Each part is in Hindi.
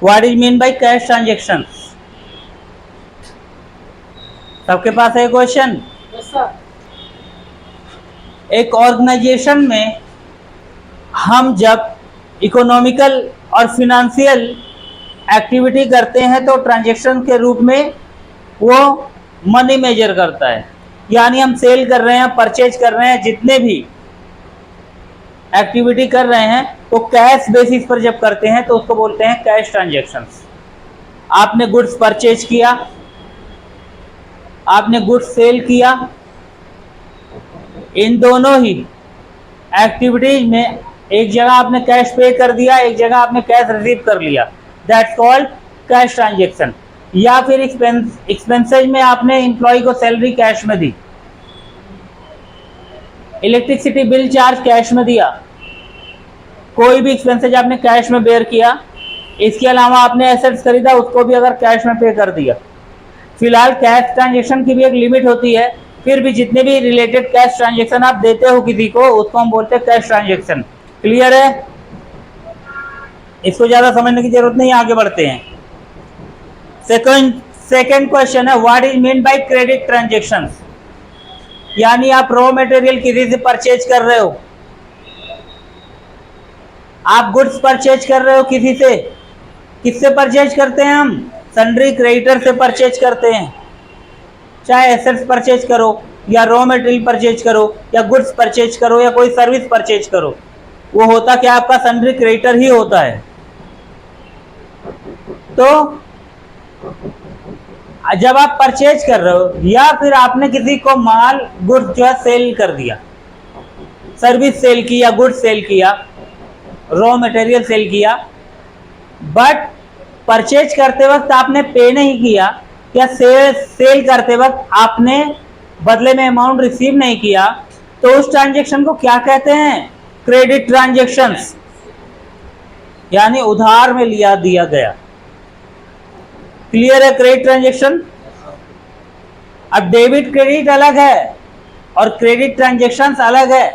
What is mean by cash transaction? सबके पास है क्वेश्चन? एक ऑर्गेनाइजेशन में हम जब इकोनॉमिकल और फिनेंशियल एक्टिविटी करते हैं तो ट्रांजैक्शन के रूप में वो मनी मेजर करता है। यानी हम सेल कर रहे हैं, परचेज कर रहे हैं, जितने भी एक्टिविटी कर रहे हैं तो कैश बेसिस पर जब करते हैं तो उसको बोलते हैं कैश ट्रांजैक्शंस। आपने गुड्स परचेज किया, आपने गुड्स सेल किया, इन दोनों ही एक्टिविटीज में एक जगह आपने कैश पे कर दिया, एक जगह आपने कैश रिसीव कर लिया, दैट्स कॉल्ड कैश ट्रांजैक्शन। या फिर एक्सपेंसेज में आपने एम्प्लॉय को सैलरी कैश में दी, इलेक्ट्रिसिटी बिल चार्ज कैश में दिया, कोई भी एक्सपेंसेज आपने कैश में बेयर किया। इसके अलावा आपने एसेट्स खरीदा, उसको भी अगर कैश में पे कर दिया। फिलहाल कैश ट्रांजैक्शन की भी एक लिमिट होती है, फिर भी जितने भी रिलेटेड कैश ट्रांजैक्शन आप देते हो किसी को, उसको हम बोलते हैं कैश ट्रांजैक्शन। क्लियर है? इसको ज्यादा समझने की जरूरत नहीं, आगे बढ़ते हैं। सेकंड क्वेश्चन है what is mean by credit transactions? यानी आप रॉ मटेरियल किसी से परचेज कर रहे हो, आप गुड्स परचेज कर रहे हो किसी से। किससे परचेज करते हैं हम? सन्ड्री क्रेडिटर से परचेज करते हैं। चाहे एसेट्स परचेज करो या रॉ मटेरियल परचेज करो या गुड्स परचेज करो या कोई सर्विस परचेज करो, वो होता क्या? आपका सन्ड्री क्रेडिटर ही होता है। तो जब आप परचेज कर रहे हो या फिर आपने किसी को माल गुड्स जो है सेल कर दिया, सर्विस सेल की या गुड्स सेल किया, रॉ मटेरियल सेल किया, बट परचेज करते वक्त आपने पे नहीं किया या सेल करते वक्त आपने बदले में अमाउंट रिसीव नहीं किया, तो उस ट्रांजैक्शन को क्या कहते हैं? क्रेडिट ट्रांजैक्शंस, यानी उधार में लिया दिया गया। क्लियर है? Credit transaction. अब डेबिट क्रेडिट अलग है और क्रेडिट ट्रांजैक्शंस अलग है।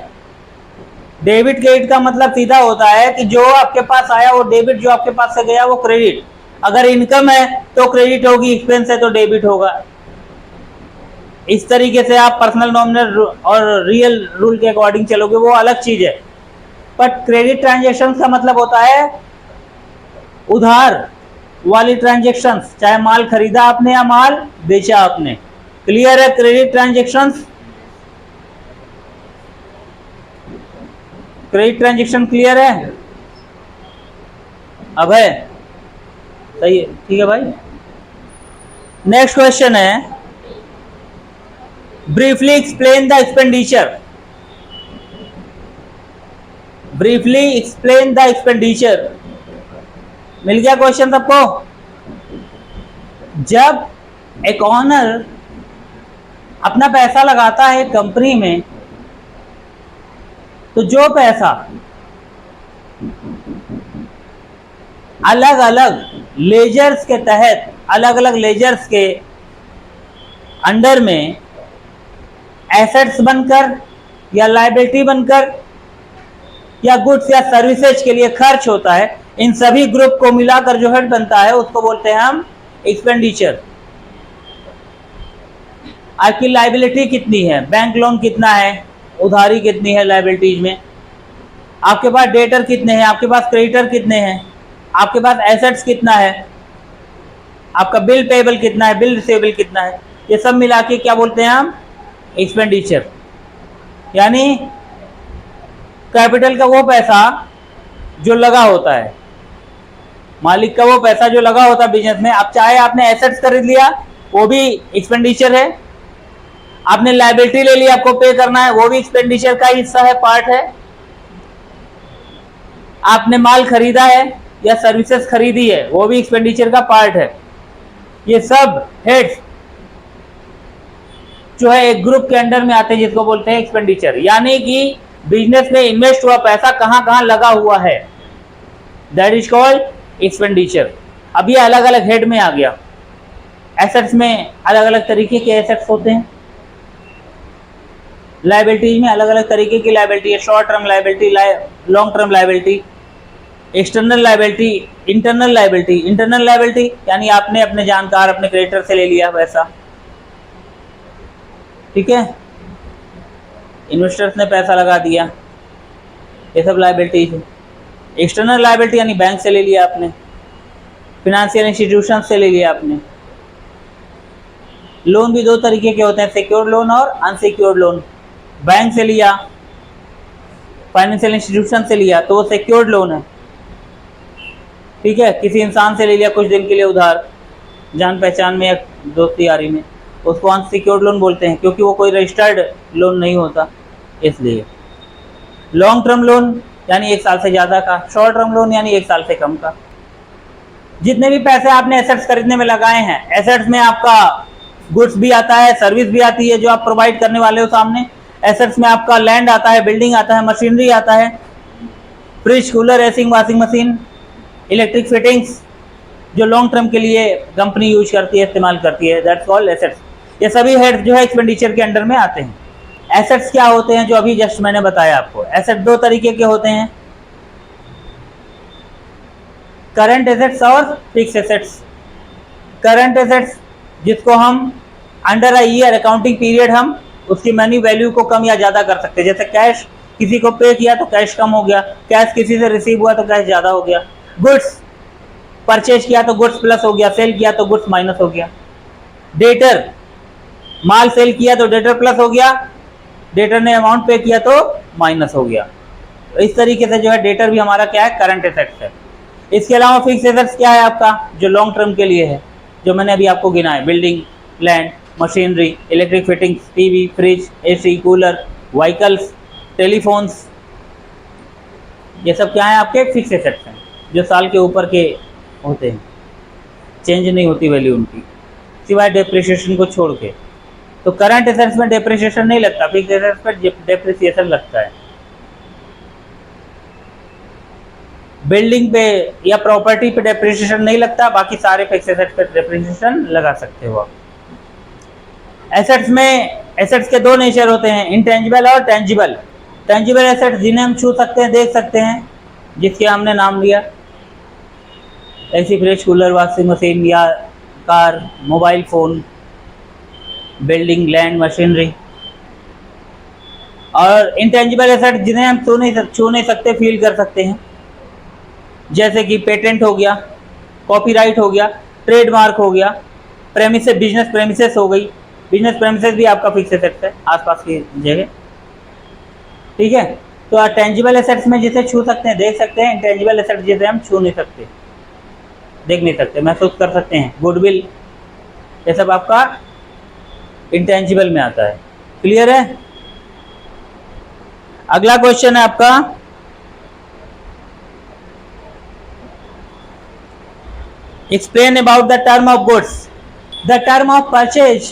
डेबिट क्रेडिट का मतलब सीधा होता है कि जो आपके पास आया वो डेबिट, जो आपके पास से गया वो क्रेडिट। अगर इनकम है तो क्रेडिट होगी, एक्सपेंस है तो डेबिट होगा। इस तरीके से आप पर्सनल नॉमिनल और रियल रूल के अकॉर्डिंग चलोगे, वो अलग चीज है। बट क्रेडिट ट्रांजैक्शन का मतलब होता है उधार वाली ट्रांजैक्शंस, चाहे माल खरीदा आपने या माल बेचा आपने। क्लियर है? Credit transactions, credit transaction clear है? अब है सही है? ठीक है भाई। नेक्स्ट क्वेश्चन है briefly explain the expenditure. Briefly explain the expenditure. मिल गया क्वेश्चन सबको? जब एक ओनर अपना पैसा लगाता है कंपनी में, तो जो पैसा अलग अलग लेजर्स के तहत, अलग अलग लेजर्स के अंडर में एसेट्स बनकर या लायबिलिटी बनकर या गुड्स या सर्विसेज के लिए खर्च होता है, इन सभी ग्रुप को मिलाकर जो हेड बनता है उसको बोलते हैं हम एक्सपेंडिचर। आपकी लायबिलिटी कितनी है? बैंक लोन कितना है? उधारी कितनी है लायबिलिटीज में? आपके पास डेटर कितने हैं? आपके पास क्रेडिटर कितने हैं? आपके पास एसेट्स कितना है? आपका बिल पेबल कितना है? बिल रिसीवेबल कितना है? ये सब मिला के क्या बोलते हैं हम? एक्सपेंडिचर। यानी कैपिटल का वो पैसा जो लगा होता है, मालिक का वो पैसा जो लगा होता है बिजनेस में। अब चाहे आपने एसेट्स खरीद लिया, वो भी एक्सपेंडिचर है। आपने लायबिलिटी ले ली, आपको पे करना है, वो भी एक्सपेंडिचर का हिस्सा है, पार्ट है। आपने माल खरीदा है या सर्विसेज खरीदी है, वो भी एक्सपेंडिचर का पार्ट है। ये सब हेड्स जो है एक ग्रुप के अंडर में आते हैं जिसको बोलते हैं एक्सपेंडिचर। यानी कि बिजनेस में इन्वेस्ट हुआ पैसा कहां कहां लगा हुआ है, दैट इज कॉल्ड एक्सपेंडिचर। अब ये अलग अलग हेड में आ गया। एसेट्स में अलग अलग तरीके के एसेट्स होते हैं, लायबिलिटीज में अलग अलग तरीके की लायबिलिटी है, short term liability, long term liability. External liability, internal liability. Internal liability यानी आपने अपने जानकार अपने क्रेडिटर से ले लिया पैसा, ठीक है, इन्वेस्टर्स ने पैसा लगा दिया, ये सब लायबिलिटीज है। एक्सटर्नल लायबिलिटी यानी बैंक से ले लिया आपने, फिनेंशियल इंस्टीट्यूशन से ले लिया आपने। लोन भी दो तरीके के होते हैं, सिक्योर्ड लोन और अनसिक्योर्ड लोन। बैंक से लिया, फाइनेंशियल इंस्टीट्यूशन से लिया तो वो सिक्योर्ड लोन है, ठीक है। किसी इंसान से ले लिया कुछ दिन के लिए उधार, जान पहचान में या दोस्ती यारी में, उसको अनसिक्योर्ड लोन बोलते हैं, क्योंकि वो कोई रजिस्टर्ड लोन नहीं होता इसलिए। लॉन्ग टर्म लोन यानी 1 साल से ज़्यादा का, शॉर्ट टर्म लोन यानी 1 साल से कम का। जितने भी पैसे आपने एसेट्स खरीदने में लगाए हैं, एसेट्स में आपका गुड्स भी आता है, सर्विस भी आती है जो आप प्रोवाइड करने वाले हो सामने। एसेट्स में आपका लैंड आता है, बिल्डिंग आता है, मशीनरी आता है, fridge, cooler, AC, washing machine, electric fittings जो लॉन्ग टर्म के लिए कंपनी यूज करती है, इस्तेमाल करती है, दैट्स कॉल्ड एसेट्स। ये सभी हेड जो है एक्सपेंडिचर के अंडर में आते हैं। एसेट्स क्या होते हैं जो अभी जस्ट मैंने बताया आपको। एसेट दो तरीके के होते हैं, करंट एसेट्स और फिक्स एसेट्स। करंट एसेट्स जिसको हम under a year accounting period हम उसकी मनी वैल्यू को कम या ज़्यादा कर सकते हैं। जैसे कैश किसी को पे किया तो कैश कम हो गया, कैश किसी से रिसीव हुआ तो कैश ज़्यादा हो गया। गुड्स परचेज किया तो गुड्स प्लस हो गया, सेल किया तो गुड्स माइनस हो गया। डेटर माल सेल किया तो डेटर प्लस हो गया, डेटर ने अमाउंट पे किया तो माइनस हो गया। तो इस तरीके से जो है डेटर भी हमारा क्या है, करंट एसेट्स है। इसके अलावा फिक्स एसेट्स क्या है आपका, जो लॉन्ग टर्म के लिए है, जो मैंने अभी आपको गिना है, building, land, machinery, electric fittings, TV, fridge, AC, cooler, vehicles, telephones, ये सब क्या है आपके फिक्स एसेट्स हैं, जो साल के ऊपर के होते हैं, चेंज नहीं होती वैल्यू उनकी, सिवाय डेप्रिसिएशन को छोड़ के। तो करंट एसेट्स में डेप्रिसिएशन नहीं लगता, फिक्स एसेट्स पर डेप्रिसिएशन लगता है। बिल्डिंग पे या प्रॉपर्टी पे डेप्रिसिएशन नहीं लगता, बाकी सारे फिक्स एसेट्स पे डेप्रिसिएशन लगा सकते हो आप। एसेट्स में एसेट्स के दो नेचर होते हैं, इंटेंजिबल और टेंजिबल। टेंजिबल एसेट्स जिन्हें हम छू सकते हैं, देख सकते हैं, जिसके हमने नाम लिया, AC, fridge, cooler, washing machine या car, mobile phone, building, land, machinery. और इंटेंजिबल एसेट जिन्हें हम छू नहीं सकते, फील कर सकते हैं, जैसे कि पेटेंट हो गया, कॉपीराइट हो गया, ट्रेडमार्क हो गया, प्रेमिसेस, बिजनेस प्रेमिसेस हो गई। बिजनेस प्रेमिसेस भी आपका फिक्स एसेट है, आसपास की जगह, ठीक है। तो टेंजिबल एसेट्स में जिसे छू सकते हैं, देख सकते हैं, इंटेंजिबल एसेट जिसे हम छू नहीं सकते, देख नहीं सकते, महसूस कर सकते हैं, गुडविल, ये सब आपका इंटेंजिबल में आता है। क्लियर है। अगला क्वेश्चन है आपका, explain about the term of goods. The term of purchase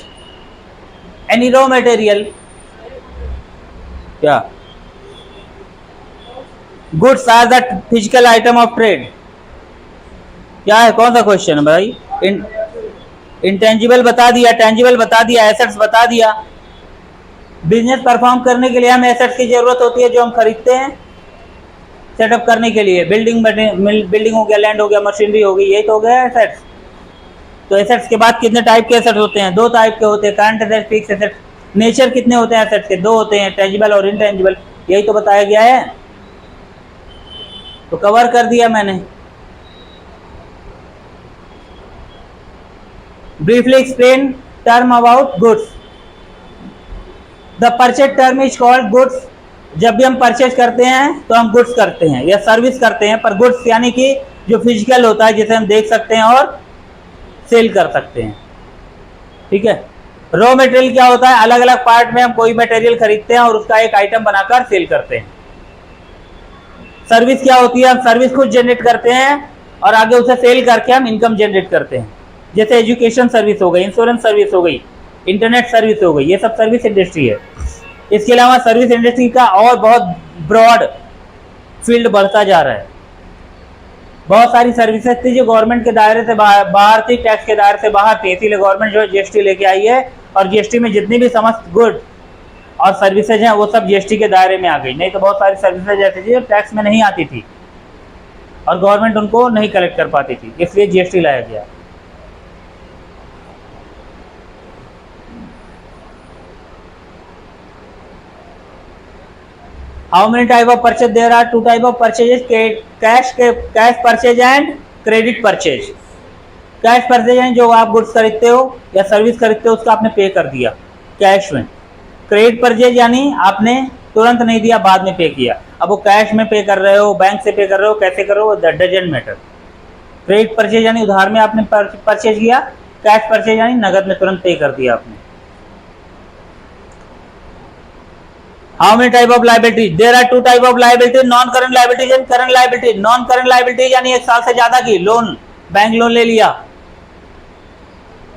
any raw material, क्या, goods are the physical item of trade। क्या है, कौन सा क्वेश्चन है भाई। इंटेंजिबल बता दिया, टेंजिबल बता दिया, एसेट्स बता दिया। बिजनेस परफॉर्म करने के लिए हमें एसेट्स की जरूरत होती है जो हम खरीदते हैं सेटअप करने के लिए। बिल्डिंग हो गया, लैंड हो गया, मशीनरी हो गई, यही तो हो गया एसेट्स। तो एसेट्स के बाद कितने टाइप के एसेट्स होते हैं, दो टाइप के होते हैं, current assets, fix assets. Nature कितने होते हैं एसेट्स के, दो होते हैं, टेंजिबल और इनटेंजिबल, यही तो बताया गया है, तो कवर कर दिया मैंने। Briefly explain term about goods. The purchase term is called goods. जब भी हम परचेज करते हैं तो हम गुड्स करते हैं या सर्विस करते हैं, पर गुड्स यानी कि जो फिजिकल होता है, जिसे हम देख सकते हैं और सेल कर सकते हैं, ठीक है। रॉ मटेरियल क्या होता है, अलग अलग पार्ट में हम कोई मटेरियल खरीदते हैं और उसका एक आइटम बनाकर सेल करते हैं। सर्विस क्या होती है, हम सर्विस खुद जनरेट करते हैं और आगे उसे सेल करके हम इनकम जनरेट करते हैं। जैसे एजुकेशन सर्विस हो गई, इंश्योरेंस सर्विस हो गई, इंटरनेट सर्विस हो गई, ये सब सर्विस इंडस्ट्री है। इसके अलावा सर्विस इंडस्ट्री का और बहुत ब्रॉड फील्ड बढ़ता जा रहा है। बहुत सारी सर्विसेज थी जो गवर्नमेंट के दायरे से बाहर थी, टैक्स के दायरे से बाहर थी, इसीलिए गवर्नमेंट जो है जीएसटी लेके आई है, और जीएसटी में जितनी भी समस्त गुड और सर्विसेज हैं वो सब जीएसटी के दायरे में आ गई। नहीं तो बहुत सारी सर्विसेज ऐसी थी जो टैक्स में नहीं आती थी, और गवर्नमेंट उनको नहीं कलेक्ट कर पाती थी, इसलिए जीएसटी लाया गया। How many type of purchase? There are two type of purchases, cash purchase and credit purchase. Cash purchase यानी जो आप गुड्स खरीदते हो या सर्विस खरीदते हो उसका आपने पे कर दिया कैश में। क्रेडिट परचेज यानी आपने तुरंत नहीं दिया, बाद में पे किया। अब वो कैश में पे कर रहे हो, बैंक से पे कर रहे हो, कैसे कर रहे हो, that doesn't matter. Credit purchase यानी उधार में आपने परचेज किया, कैश परचेज यानी नगद में तुरंत पे कर दिया आपने। How many type of liabilities? There are two type of liabilities, non-current liabilities and current liabilities. Non-current liabilities यानी 1 साल से ज्यादा की लोन, बैंक लोन ले लिया,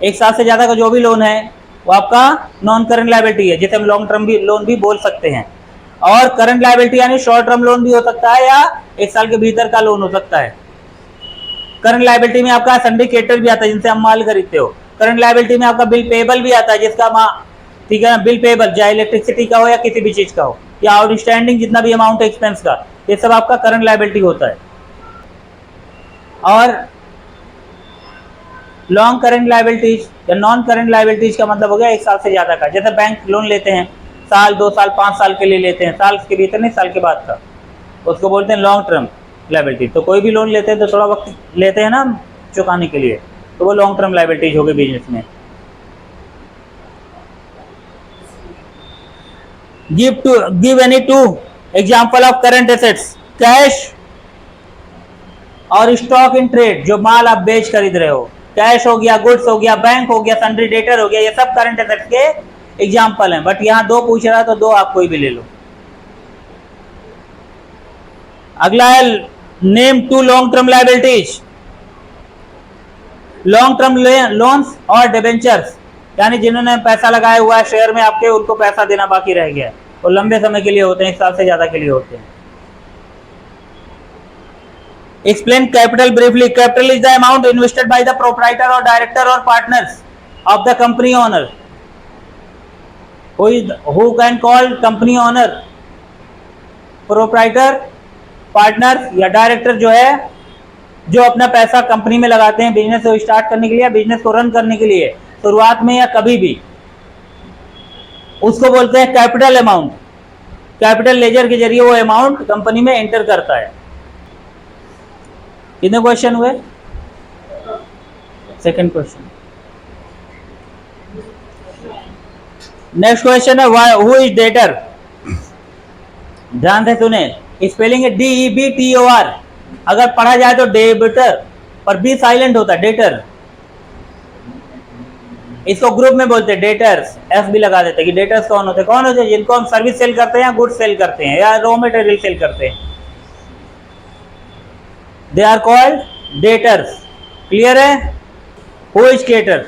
1 साल से ज्यादा का जो भी लोन है वो आपका नॉन करंट लाइबिलिटी है, जिसे हम लॉन्ग टर्म भी लोन भी बोल सकते हैं। और करंट लाइबिलिटी यानी शॉर्ट टर्म लोन भी हो सकता है या 1 साल के भीतर का लोन हो सकता है। करंट लाइबिलिटी में आपका सिंडिकेटर भी आता है जिनसे हम माल खरीदते हो। करंट लाइबिलिटी में आपका बिल पेबल भी आता है जिसका ठीक है ना, बिल पेबल चाहे इलेक्ट्रिसिटी का हो या किसी भी चीज का हो, या आउटस्टैंडिंग जितना भी अमाउंट है एक्सपेंस का, ये सब आपका करंट लाइबिलिटी होता है। और लॉन्ग करंट लाइबिलिटीज या नॉन करंट लाइबिलिटीज का मतलब हो गया 1 साल से ज्यादा का। जैसे बैंक लोन लेते हैं साल, 2 साल, 5 साल के लिए लेते हैं, साल के भीतर नहीं, साल के बाद का, उसको बोलते हैं लॉन्ग टर्म लाइबिलिटी। तो कोई भी लोन लेते हैं तो थोड़ा वक्त लेते हैं ना चुकाने के लिए, तो वो लॉन्ग टर्म लाइबिलिटीज हो गई बिजनेस में। Give any 2 example of current assets. Cash और स्टॉक इन ट्रेड, जो माल आप बेच खरीद रहे हो, कैश हो गया, गुड्स हो गया, बैंक हो गया, सन्ड्री डेटर हो गया, ये सब करंट एसेट्स के एग्जाम्पल हैं। बट यहां 2 पूछ रहा है तो 2 आप कोई भी ले लो। अगला है name 2 long term liabilities. Long term loans और डिबेंचर्स यानी जिन्होंने पैसा लगाया हुआ है शेयर में आपके, उनको पैसा देना बाकी रह गया, वो लंबे समय के लिए होते हैं, 1 साल से ज्यादा के लिए होते हैं। Explain capital briefly. Capital is the amount invested by the proprietor और डायरेक्टर और partners of the company owner. Who can call company owner? Proprietor, partner या डायरेक्टर जो है, जो अपना पैसा कंपनी में लगाते हैं बिजनेस को स्टार्ट करने के लिए, बिजनेस को रन करने के लिए, शुरुआत में या कभी भी, उसको बोलते हैं कैपिटल अमाउंट। कैपिटल लेजर के जरिए वो अमाउंट कंपनी में एंटर करता है। कितने क्वेश्चन हुए? Second question. नेक्स्ट क्वेश्चन है हु इज डेटर। ध्यान से सुने, स्पेलिंग है DEBTOR। अगर पढ़ा जाए तो डेबिटर, पर बी साइलेंट होता है, डेटर। इसको ग्रुप में बोलते हैं डेटर्स, एफ भी लगा देते हैं कि डेटर्स कौन होते हैं? कौन होते हैं? जिनको हम सर्विस सेल करते हैं, गुड्स सेल करते हैं या रॉ मटेरियल सेल करते हैं, they are called debtors. Clear है? Who is creditor?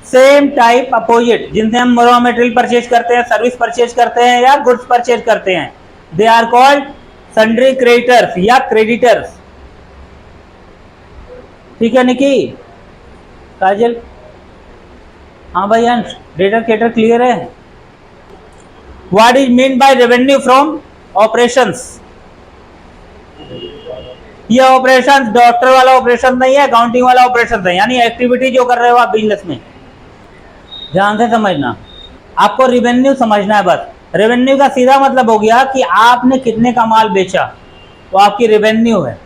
Same type opposite, जिनसे हम रॉ मटेरियल परचेज करते हैं, सर्विस परचेज करते हैं या गुड्स परचेज करते हैं, they are called sundry creditors या क्रेडिटर्स। ठीक है निकी, काजल? हाँ भाई अंश, डेटर क्रेडिटर क्लियर है? What is mean by revenue from operations? ये ऑपरेशन डॉक्टर वाला ऑपरेशन नहीं है, अकाउंटिंग वाला ऑपरेशन है, यानी एक्टिविटी जो कर रहे हो आप बिजनेस में। ध्यान से समझना, आपको रेवेन्यू समझना है बस। रेवेन्यू का सीधा मतलब हो गया कि आपने कितने का माल बेचा, वो आपकी रेवेन्यू है।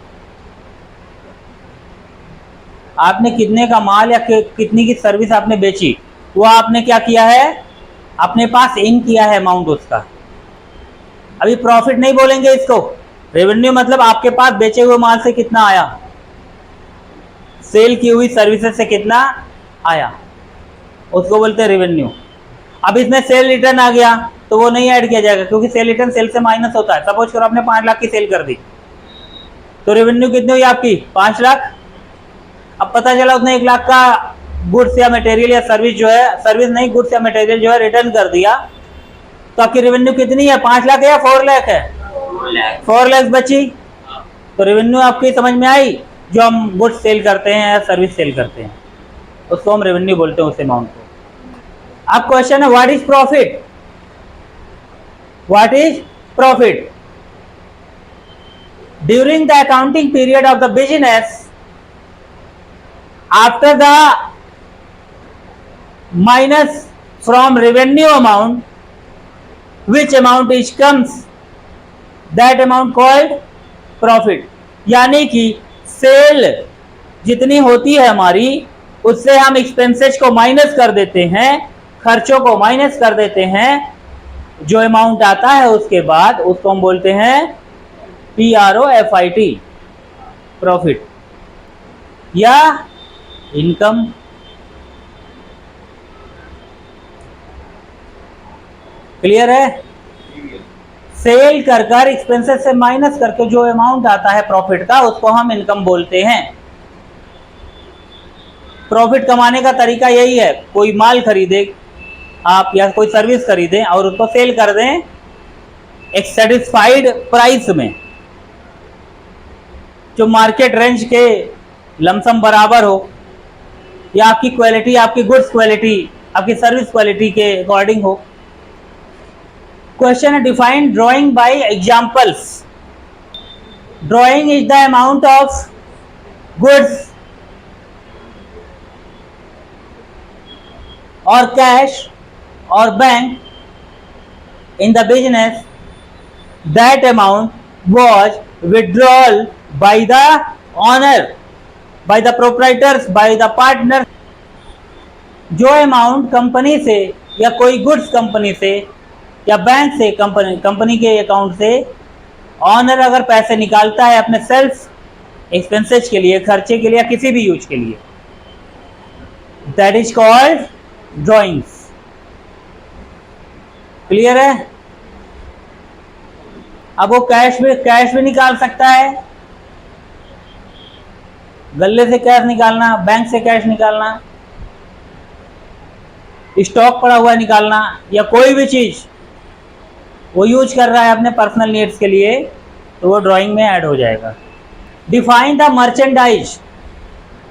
आपने कितने का माल या कितनी की सर्विस आपने बेची, वो आपने क्या किया है, अपने पास इन किया है अमाउंट उसका। अभी प्रॉफिट नहीं बोलेंगे इसको। रेवेन्यू मतलब आपके पास बेचे हुए माल से कितना आया, सेल की हुई सर्विसेज से कितना आया, उसको बोलते हैं रेवेन्यू। अब इसमें सेल रिटर्न आ गया तो वो नहीं ऐड किया जाएगा, क्योंकि सेल रिटर्न सेल से माइनस होता है। सपोज करो आपने 5 लाख की सेल कर दी, तो रेवेन्यू कितनी हुई आपकी? 5 लाख। अब पता चला उसने 1 लाख का गुड्स या मटेरियल या सर्विस जो है, सर्विस नहीं गुड्स या मटेरियल जो है रिटर्न कर दिया, तो आपकी रेवेन्यू कितनी है? 5 लाख है या 4 लाख है? 4 लाख बची। तो रेवेन्यू आपकी समझ में आई? जो हम गुड्स सेल करते हैं या सर्विस सेल करते हैं, उसको हम रेवेन्यू बोलते हैं, उस अमाउंट को। अब क्वेश्चन है what is profit? What is profit? During the accounting period of the business after the minus from revenue amount which amount is comes that amount called profit. यानी कि सेल जितनी होती है हमारी उससे हम एक्सपेंसेस को माइनस कर देते हैं, खर्चों को माइनस कर देते हैं, जो अमाउंट आता है उसके बाद उसको हम बोलते हैं PROFIT, प्रॉफिट या इनकम। क्लियर है? सेल कर कर एक्सपेंसेस से माइनस करके जो अमाउंट आता है प्रॉफिट का उसको हम इनकम बोलते हैं। प्रॉफिट कमाने का तरीका यही है, कोई माल खरीदे आप या कोई सर्विस खरीदें और उसको सेल कर दें एक सेटिस्फाइड प्राइस में, जो मार्केट रेंज के लमसम बराबर हो या आपकी क्वालिटी, आपकी गुड्स क्वालिटी, आपकी सर्विस क्वालिटी के अकॉर्डिंग हो। क्वेश्चन है define drawing by examples. Drawing is the amount of goods और कैश और bank in the business that amount was withdrawn by the owner, by the proprietors, by the partner। जो अमाउंट कंपनी से या कोई गुड्स कंपनी से या बैंक से कंपनी के अकाउंट से ऑनर अगर पैसे निकालता है अपने सेल्फ एक्सपेंसेस के लिए, खर्चे के लिए, किसी भी यूज के लिए, that is called drawings. Clear है? अब वो कैश भी निकाल सकता है, गले से कैश निकालना, बैंक से कैश निकालना, स्टॉक पड़ा हुआ निकालना, या कोई भी चीज वो यूज कर रहा है अपने पर्सनल नीड्स के लिए, तो वो ड्राइंग में ऐड हो जाएगा। Define the merchandise.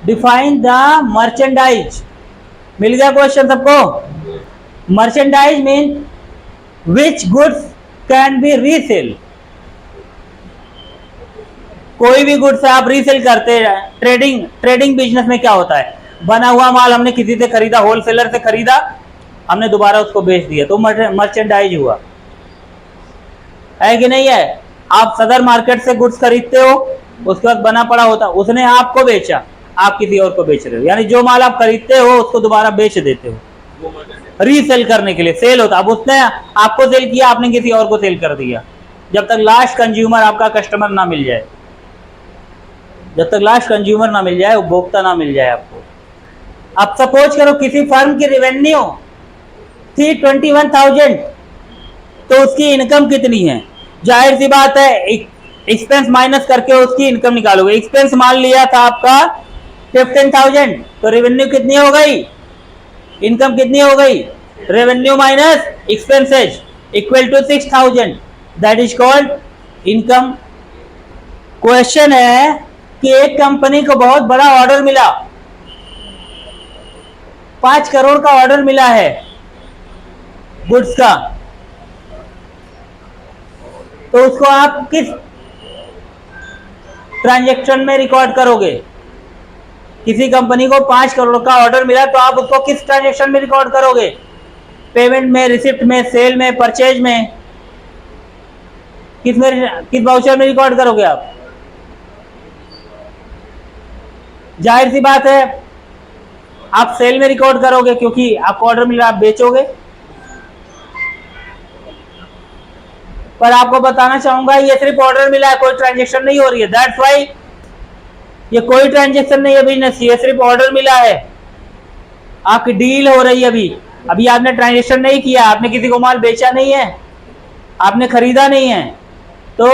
Define the merchandise, मिल गया क्वेश्चन सबको? Merchandise mean which goods can be resale. कोई भी गुड्स आप रीसेल करते हैं। ट्रेडिंग बिजनेस में क्या होता है, बना हुआ माल हमने किसी से खरीदा, होलसेलर से खरीदा, हमने दोबारा उसको बेच दिया, तो मर्चेंडाइज हुआ, है कि नहीं है? आप सदर मार्केट से गुड्स खरीदते हो, उसके बाद बना पड़ा होता, उसने आपको बेचा, आप किसी और को बेच रहे हो, यानी जो माल आप खरीदते हो उसको दोबारा बेच देते हो, रीसेल करने के लिए सेल होता। अब उसने आपको सेल किया, आपने किसी और को सेल कर दिया, जब तक लास्ट कंज्यूमर आपका कस्टमर ना मिल जाए, जब तक लास्ट कंज्यूमर ना मिल जाए, उपभोक्ता ना मिल जाए आपको। अब सपोज करो किसी फर्म की रेवेन्यू थी 21,000, तो उसकी इनकम कितनी है? जाहिर सी बात है एक्सपेंस माइनस करके उसकी इनकम निकालोगे। एक्सपेंस मान लिया था आपका 15,000, तो रेवेन्यू कितनी हो गई, इनकम कितनी हो गई? Revenue minus expenses equal to 6,000, that is called income. Question है कि एक कंपनी को बहुत बड़ा ऑर्डर मिला, 5 करोड़ का ऑर्डर मिला है गुड्स का, तो उसको आप किस ट्रांजैक्शन में रिकॉर्ड करोगे? किसी कंपनी को 5 करोड़ का ऑर्डर मिला, तो आप उसको किस ट्रांजैक्शन में रिकॉर्ड करोगे? पेमेंट में, रिसिप्ट में, सेल में, परचेज में, किस वाउचर में रिकॉर्ड करोगे आप? जाहिर सी बात है आप सेल में रिकॉर्ड करोगे, क्योंकि आपको ऑर्डर मिला, आप बेचोगे। पर आपको बताना चाहूंगा ये सिर्फ ऑर्डर मिला है, कोई ट्रांजैक्शन नहीं हो रही है, दैट्स व्हाई ये कोई ट्रांजैक्शन नहीं है बिजनेस, ये सिर्फ ऑर्डर मिला है, आपकी डील हो रही है। अभी आपने ट्रांजैक्शन नहीं किया, आपने किसी को माल बेचा नहीं है, आपने खरीदा नहीं है, तो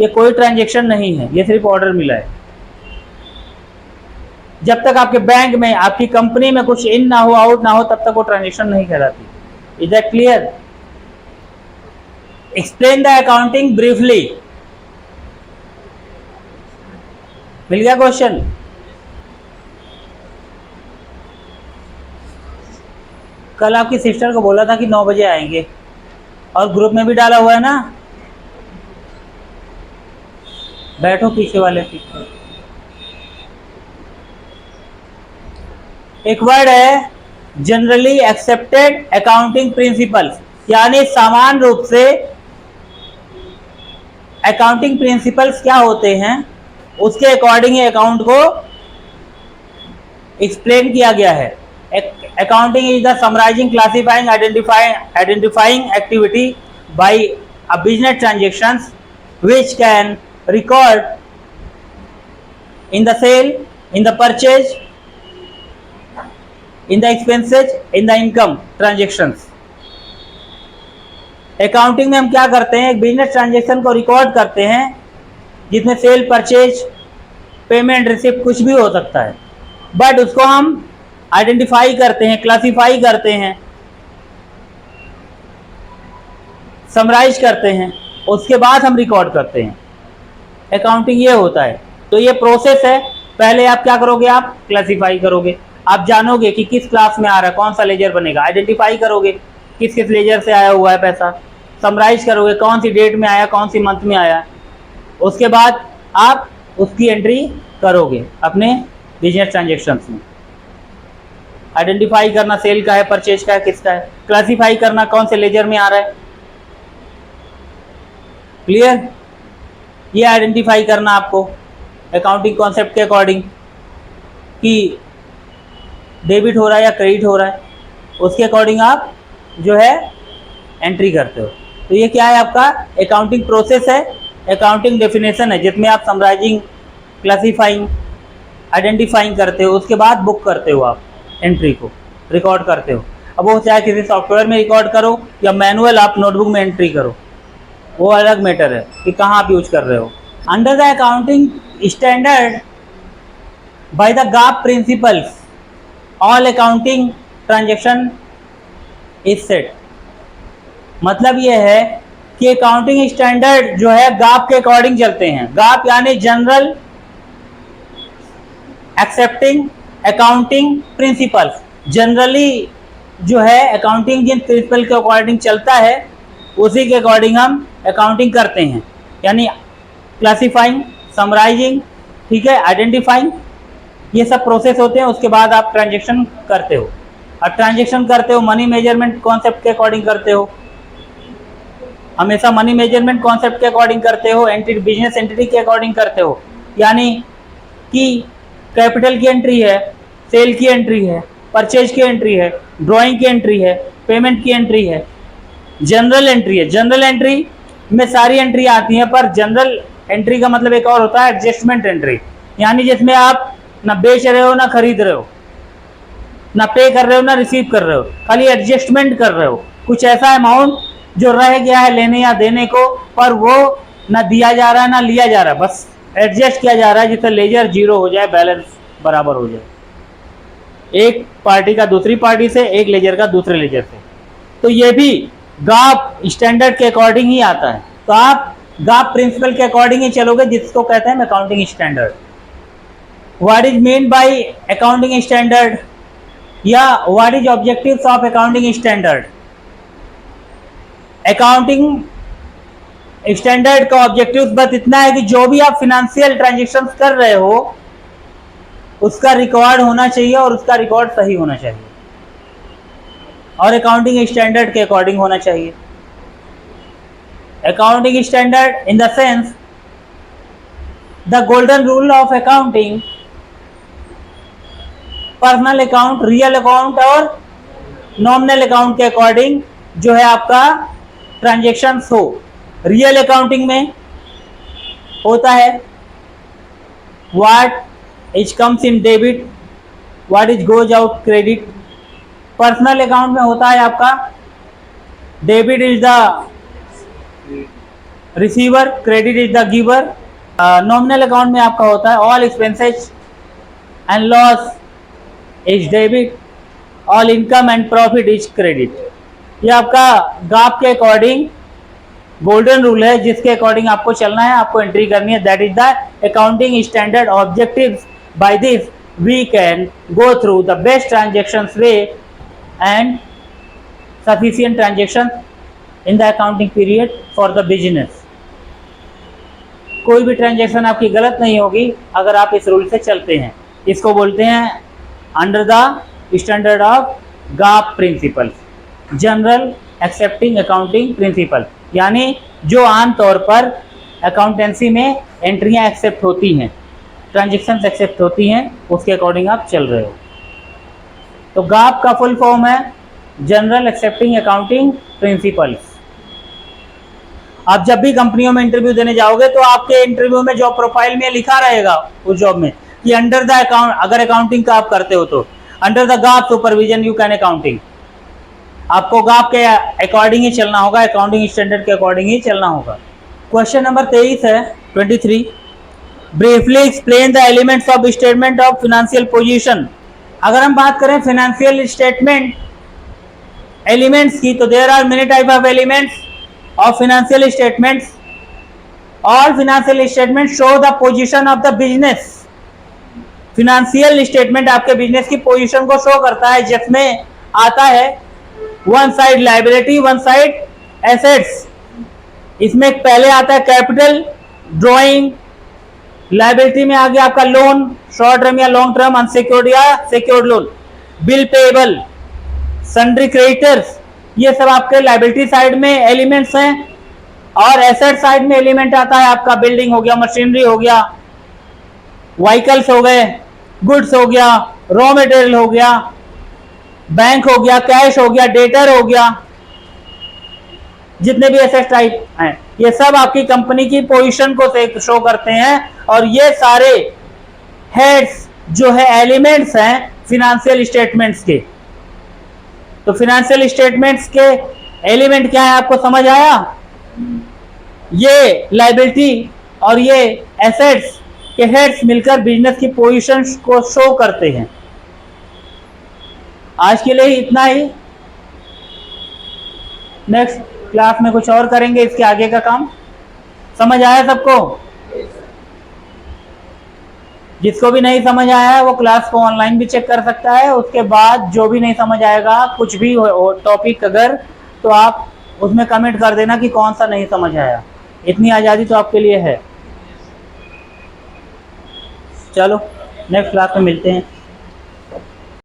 ये कोई ट्रांजैक्शन नहीं है, ये सिर्फ ऑर्डर मिला है। जब तक आपके बैंक में, आपकी कंपनी में कुछ इन ना हो, आउट ना हो, तब तक वो ट्रांजैक्शन नहीं कहलाती। Is that clear? Explain the accounting briefly. मिल गया क्वेश्चन? कल आपकी सिस्टर को बोला था कि 9 बजे आएंगे, और ग्रुप में भी डाला हुआ है ना, बैठो पीछे वाले सीट पर। एक वर्ड है जनरली एक्सेप्टेड अकाउंटिंग प्रिंसिपल्स, यानी सामान्य रूप से अकाउंटिंग प्रिंसिपल्स क्या होते हैं उसके अकॉर्डिंग अकाउंट को एक्सप्लेन किया गया है। Accounting is the summarising, classifying, identifying activity by a business transactions which can record in the sale, in the purchase, in the expenses, in the income transactions। Accounting में हम क्या करते हैं, एक बिजनेस ट्रांजेक्शन को रिकॉर्ड करते हैं जिसमें सेल, परचेज, पेमेंट, रिसिप्ट कुछ भी हो सकता है, बट उसको हम आइडेंटिफाई करते हैं, क्लासिफाई करते हैं, समराइज करते हैं, उसके बाद हम रिकॉर्ड करते हैं। अकाउंटिंग ये होता है। तो ये प्रोसेस है। पहले आप क्या करोगे, आप क्लासिफाई करोगे, आप जानोगे कि किस क्लास में आ रहा है, कौन सा लेजर बनेगा, आइडेंटिफाई करोगे किस किस लेजर से आया हुआ है पैसा, समराइज करोगे कौन सी डेट में आया, कौन सी मंथ में आया, उसके बाद आप उसकी एंट्री करोगे अपने बिजनेस ट्रांजेक्शन्स में। आइडेंटिफाई करना सेल का है, परचेज का है, किसका है, क्लासिफाई करना कौन से लेजर में आ रहा है। क्लियर? ये आइडेंटिफाई करना आपको अकाउंटिंग कॉन्सेप्ट के अकॉर्डिंग कि डेबिट हो रहा है या क्रेडिट हो रहा है, उसके अकॉर्डिंग आप जो है एंट्री करते हो। तो ये क्या है, आपका अकाउंटिंग प्रोसेस है, अकाउंटिंग डेफिनेशन है, जिसमें आप समराइजिंग, क्लासिफाइंग, आइडेंटिफाइंग करते हो, उसके बाद बुक करते हो, आप एंट्री को रिकॉर्ड करते हो। अब वो चाहे किसी सॉफ्टवेयर में रिकॉर्ड करो या मैनुअल आप नोटबुक में एंट्री करो, वो अलग मैटर है कि कहाँ आप यूज कर रहे हो। Under the accounting standard by the GAAP principles all accounting transaction is set. मतलब ये है कि अकाउंटिंग स्टैंडर्ड जो है GAAP के अकॉर्डिंग चलते हैं। GAAP यानी general accepting accounting principles. Generally जो है अकाउंटिंग जिन प्रिंसिपल के अकॉर्डिंग चलता है उसी के अकॉर्डिंग हम अकाउंटिंग करते हैं, यानी क्लासिफाइंग, समराइजिंग, ठीक है, आइडेंटिफाइंग, ये सब प्रोसेस होते हैं। उसके बाद आप ट्रांजेक्शन करते हो। और ट्रांजेक्शन करते हो मनी मेजरमेंट कॉन्सेप्ट के अकॉर्डिंग करते हो, हमेशा मनी मेजरमेंट कॉन्सेप्ट के अकॉर्डिंग करते हो, एंटिटी, बिजनेस एंटिटी के अकॉर्डिंग करते हो। यानी कि कैपिटल की एंट्री है, सेल की एंट्री है, परचेज की एंट्री है, ड्राइंग की एंट्री है, पेमेंट की एंट्री है, जनरल एंट्री है। जनरल एंट्री में सारी एंट्री आती हैं, पर जनरल एंट्री का मतलब एक और होता है एडजस्टमेंट एंट्री, यानी जिसमें आप ना बेच रहे हो, ना खरीद रहे हो, ना पे कर रहे हो, ना रिसीव कर रहे हो, खाली एडजस्टमेंट कर रहे हो। कुछ ऐसा अमाउंट जो रह गया है लेने या देने को, पर वो ना दिया जा रहा है ना लिया जा रहा है, बस एडजस्ट किया जा रहा है जिससे लेजर जीरो हो जाए, बैलेंस बराबर हो जाए, एक पार्टी का दूसरी पार्टी से, एक लेजर का दूसरे लेजर से। तो ये भी GAAP स्टैंडर्ड के अकॉर्डिंग ही आता है। तो आप GAAP प्रिंसिपल के अकॉर्डिंग ही चलोगे, जिसको कहते हैं accounting standard. What is mean by accounting standard, या what is objectives of accounting standard. Accounting standard का ऑब्जेक्टिव बस इतना है कि जो भी आप फिनेंशियल ट्रांजेक्शन्स कर रहे हो उसका रिकॉर्ड होना चाहिए, और उसका रिकॉर्ड सही होना चाहिए, और अकाउंटिंग स्टैंडर्ड के अकॉर्डिंग होना चाहिए। Accounting standard in the sense the golden rule of accounting, personal account, real account और नॉमिनल अकाउंट के अकॉर्डिंग जो है आपका ट्रांजेक्शन्स हो। रियल अकाउंटिंग में होता है what is comes in debit, what is goes out credit. Personal account में होता है आपका debit is the receiver, credit is the giver. Nominal account में आपका होता है all expenses and loss is debit, all income and profit is credit. ये आपका GAAP के अकॉर्डिंग गोल्डन रूल है, जिसके अकॉर्डिंग आपको चलना है, आपको एंट्री करनी है। That is the accounting standard objectives. By this we can go through the best transactions way and sufficient transactions in the accounting period for the business. कोई भी ट्रांजैक्शन आपकी गलत नहीं होगी अगर आप इस रूल से चलते हैं। इसको बोलते हैं under the standard of GAAP principle, general accepting accounting principle, यानी जो आम तौर पर अकाउंटेंसी में एंट्रियां एक्सेप्ट होती हैं, ट्रांजैक्शंस एक्सेप्ट होती हैं, उसके अकॉर्डिंग आप चल रहे हो। तो GAAP का फुल फॉर्म है जनरल एक्सेप्टिंग अकाउंटिंग प्रिंसिपल्स। आप जब भी कंपनियों में इंटरव्यू देने जाओगे तो आपके इंटरव्यू में जॉब प्रोफाइल में लिखा रहेगा उस जॉब में कि अंडर द अकाउंट, अगर अकाउंटिंग का आप करते हो तो under the GAAP supervision you can accounting. आपको GAAP के अकॉर्डिंग ही चलना होगा, अकाउंटिंग स्टैंडर्ड के अकॉर्डिंग ही चलना होगा। क्वेश्चन नंबर 23 है 23, briefly explain the elements of statement of financial position. अगर हम बात करें फाइनेंशियल स्टेटमेंट एलिमेंट्स की, तो there are many type of elements of financial statements. All financial statements show the position of the business. Financial statement आपके बिजनेस की पोजीशन को शो करता है, जिसमें आता है one side liability, one side assets. इसमें पहले आता है कैपिटल, ड्रॉइंग, लाइबिलिटी में आगे आपका लोन, शॉर्ट टर्म या लॉन्ग टर्म, अनसिक्योर्ड या secured loan, bill payable, sundry creditors, ये सब आपके लाइबिलिटी साइड में एलिमेंट्स हैं। और एसेट साइड में एलिमेंट आता है आपका बिल्डिंग हो गया, मशीनरी हो गया, व्हीकल्स हो गए, गुड्स हो गया, रॉ मटेरियल हो गया, बैंक हो गया, कैश हो गया, डेटर हो गया, जितने भी एसेट टाइप हैं ये सब आपकी कंपनी की पोजीशन को शो करते हैं। और ये सारे हेड्स जो है एलिमेंट्स हैं फिनेंशियल स्टेटमेंट्स के। तो फिनेंशियल स्टेटमेंट्स के एलिमेंट क्या है आपको समझ आया? ये लायबिलिटी और ये एसेट्स के हेड्स मिलकर बिजनेस की पोजीशन को शो करते हैं। आज के लिए इतना ही, नेक्स्ट क्लास में कुछ और करेंगे इसके आगे का काम। समझ आया सबको? जिसको भी नहीं समझ आया है वो क्लास को ऑनलाइन भी चेक कर सकता है। उसके बाद जो भी नहीं समझ आएगा कुछ भी टॉपिक अगर, तो आप उसमें कमेंट कर देना कि कौन सा नहीं समझ आया। इतनी आज़ादी तो आपके लिए है। चलो नेक्स्ट क्लास में मिलते हैं।